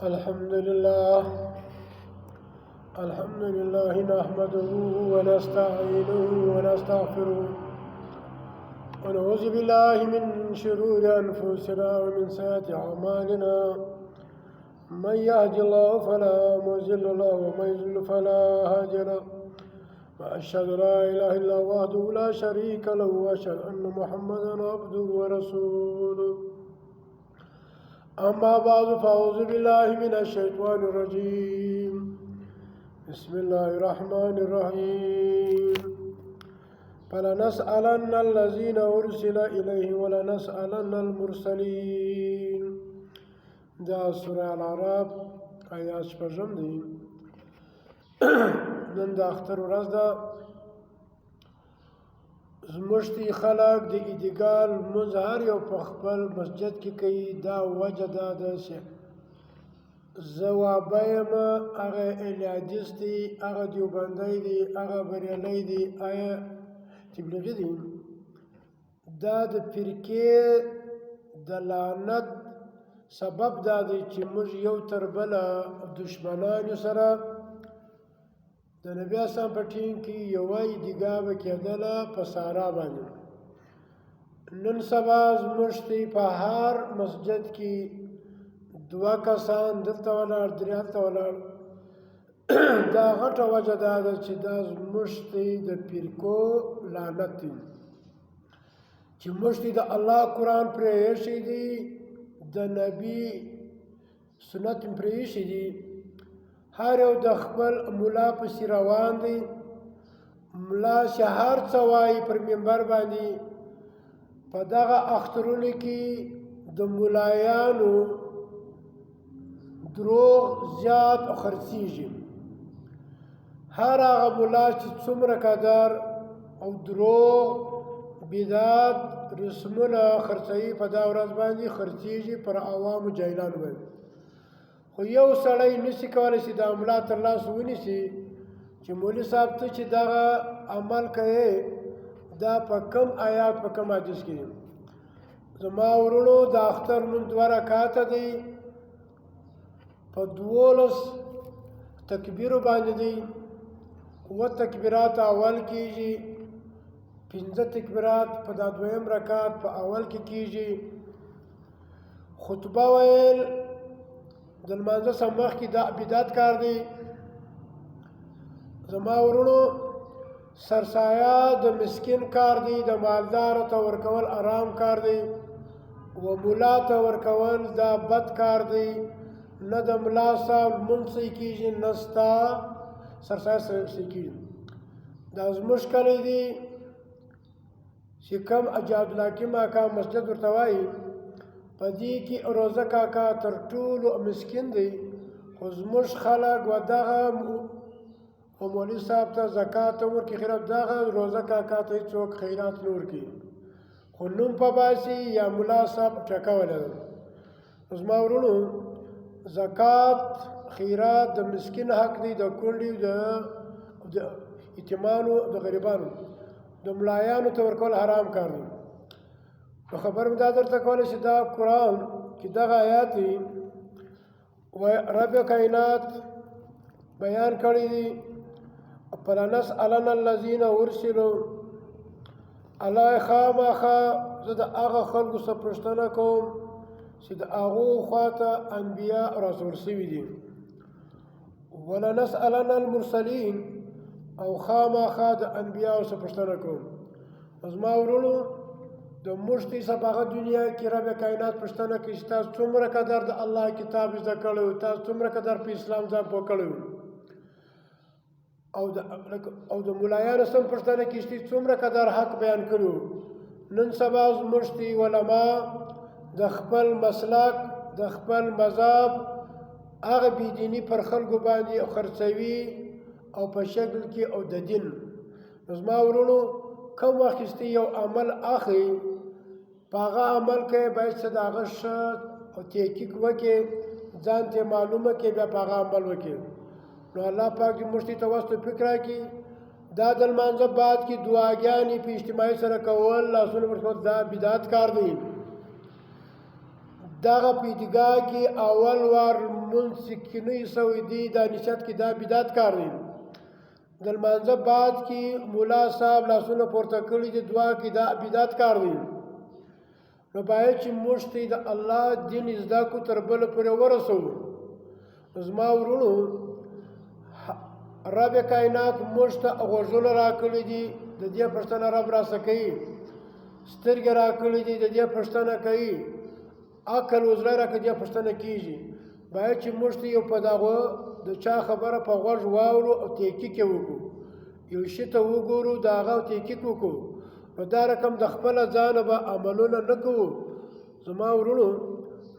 الحمد لله نحمده ونستعينه ونستغفره ونعوذ بالله من شرور أنفسنا ومن سيئات أعمالنا من يهد الله فلا مضل له ومن يضلل فلا هادي له وأشهد أن لا إله إلا الله وحده لا شريك له وأشهد أن محمدا عبده ورسوله أما بعد فأعوذ بالله من الشيطان الرجيم بسم الله الرحمن الرحيم فلنسألن الذين أرسل إليه ولنسألن المرسلين دا سورة العرب آیات شپږم دی. نن د اختر ورځ ده. زموږ خلک د ایدګال لمونځ هر یو په خپل مسجد کې کوي. دا وجه دا ده چې زه وابه یم، هغه الیادیس دی، هغه دیوبندی دی، هغه بریالی دی، آیا تبلیغي دی. دا د فرقې د لعنت سبب دا دی چې موږ یو تر بله دشمنانو سره د نبي اسلام په ټیم کې یوه ایدګاه به کېدله په سارا باندې. نن سبا زموږ په هر مسجد کې دوه کسان دلته ولاړ، درې هلته ولاړ. دا غټه وجه دا ده چې دا زموږ د فرقو لعنت دی چې موږ د الله قرآن پرې ایښی دی، د نبي سنت پرې ایښی دی. هر یو د خپل ملا پسې روان دی. ملا چې هر څه وایي پر منبر باندې، په دغه اخترونو کې د ملایانو دروغ زیات خرڅیږي. هر هغه ملا چې څومره قدر او دروغ بدعت رسمونه خرڅوي، په دا ورځ باندې خرڅیږي پر عوامو جاهلانو باندې. خو یو سړی نشي کولی چې دا ملا تر لاس ونیسي چې مولوي صاحب ته چې دغه عمل کوي دا په کم آیات په کم حدیث کې دی. زما ورونو د اختر لمونځ 2 رکعاته دی، په 12 تکبیرو باندې دی. 7 تکبیرات اول کیږي، 15 تکبیرات په دا 2م رکعت په اول کې کیږي. خطبه ویل د لمانځه څخه مخکې دا بدعت کار دی. زما ورونو سرسایه د مسکین کار دی، د مالدار ته ورکول آرام کار دی، و ملا ته ورکول دا بد کار دی. نه د ملا صاحب لمونځ صحیح کېږي، نه ستا سرسایه صحیح کېږي. دا زموږ کلی دی چې کوم اجاد الله کې ماکا مسجد ورته وایي، په دې کې روزه کاکا تر ټولو مسکین دی. خو زموږ خلک و دغه مولوي صاحب ته زکات ورکړي، خیرات دغه روزه کاکا ته هېڅوک خیرات نه ورکوي، خو نوم په باسي یا ملا صاحب ټکولی ده. زما ورونو زکات خیرات د مسکین حق دی، د کونډې د یتیمانو د غریبانو. د ملایانو ته ورکول حرام کار دی. نو خبر مې دا درته کولی چې دا قرآن کې دغه آیات دی و رب کائنات بیان کړی دی. فلنسألن الذین ارسلوا، الله خامخا زه د هغه خلکو څخه پوښتنه کوم چې د هغو خواته انبیا رسول شوي دي. ولنسألن المرسلین، او خامخا د انبیاو څخه پوښتنه کوم. زما ورونو د موږ څخه هغه دنیا کې رب کائنات پوښتنه کوي چې تاسو څومره قدر د الله کتاب زده کړی، تاسو څومره قدر په اسلام ځان پوه کړی. او د ملایانو سم پوښتنه کوي چې څومره قدر حق بیان کړو. نن سبا زموږ علما د خپل مسلک د خپل مذهب هغه بېدیني پر خلکو باندې خرڅوي او په شکل کې او د دین. زما ورونو کوم وخت یو عمل اخلي، په هغه عمل کې باید څه د هغه ښه او تحقیق وکړي، ځان ته معلومه کړي، بیا په هغه عمل وکړي. نو الله پاک دې موږ ته توفیق راکړي. دا د لمانځه بعد کې دعاګانې په اجتماعي سره کول، لاسونه ورکول، دا بدعت کار دی. دغه په عیدګاه کې اول وار لمونځ چې کینی سوی دی دا نشت کې دا بدعت کار دی. د لمانځه بعد کې مولا صاحب لاسونه پورته کړي دي دعا کې دا بدعت کار دی. نو باید چې موږ ته د الله دین زده کو تر بله پورې ورسوو. زما ورونو رب کائنات موږ ته غوږونه راکړي دي د دې پوښتنه رب راسه کوي، سترګې راکړي دي د دې پوښتنه کوي، عقل وزره راکړي دې پوښتنه کېږي. باید چې موږ ته یو په دغه د چا خبره په غوږ واورو او تحقیق یې وکړو، یو شي ته وګورو د هغه تحقیق وکړو. نو دا رقم د خپله ځانه به عملونه نه کوو. زما ورونو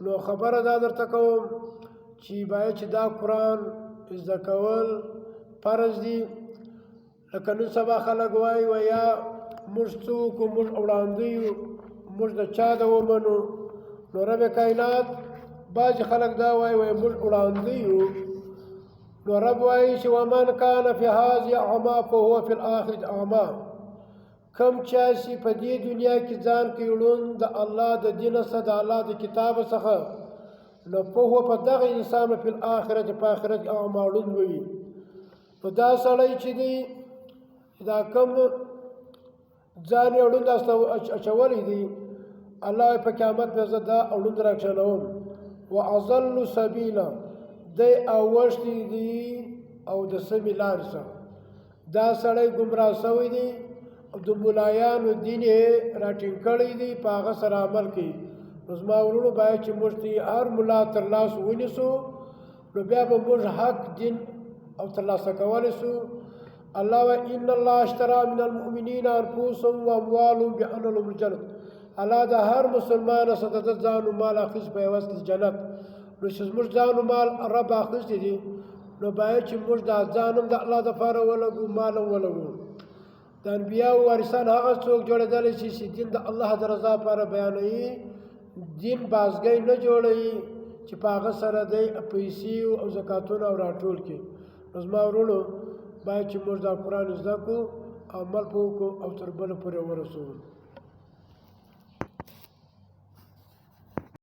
نو خبره دا درته کوم چې باید چې دا قرآن زده کول فرض دي. لکه نن سبا خلک وایي یا موږ څوک و موږ وړاندې یو موږ د چا د ومنو. نو رب کائنات بعضې خلک دا وایي موږ وړاندې یو. نو رب وایي چې ومن کان فی هذه اعما فهو فی الاخرة اعما. کم چا چې په دې دنیا کې ځان کوي ړوند د الله د دین څخه د الله د کتاب څخه، نو فهو په دغه انسان په الاخرة په آخرت اعما ړوند وي. نو دا سړی چې دی دا کم ځان یې ړوند اچولی دی الله په قیامت به زه دا ړوند راکښنوم. واضل سبیلا دی اوښتی دی او د سمې لارې څخه دا سړی ګمراه سوی دی او د ملایانو دین یې راټینګ کړی دی په هغه سره عمل کوي. نو زما ورونو باید چې موږ ته هر ملا تر لاس ونیسو، نو بیا به موږ حق دین او ترلاسه کولی سو. الله و ان الله اشترى من المؤمنین انفسهم واموالهم بان لهم الجنة. الله د هر مسلمان څخه د ځان او مال اخیست په عوض کې جنت. نو چې زموږ ځان او مال رب اخیستی دي، نو باید چې موږ دا ځان هم د الله دپاره ولګو، مال هم ولګو. د انبیاو وارثان هغه څوک جوړېدلی چې دین د الله د رضا لپاره بیانوي، دین بازګۍ نه جوړوي چې په هغه سره دی پیسې او زکاتونه او راټول کړي. نو زما ورونو باید چې موږ دا قرآن زده کړو، عمل پرې وکړو او تر بله پورې ورسوو.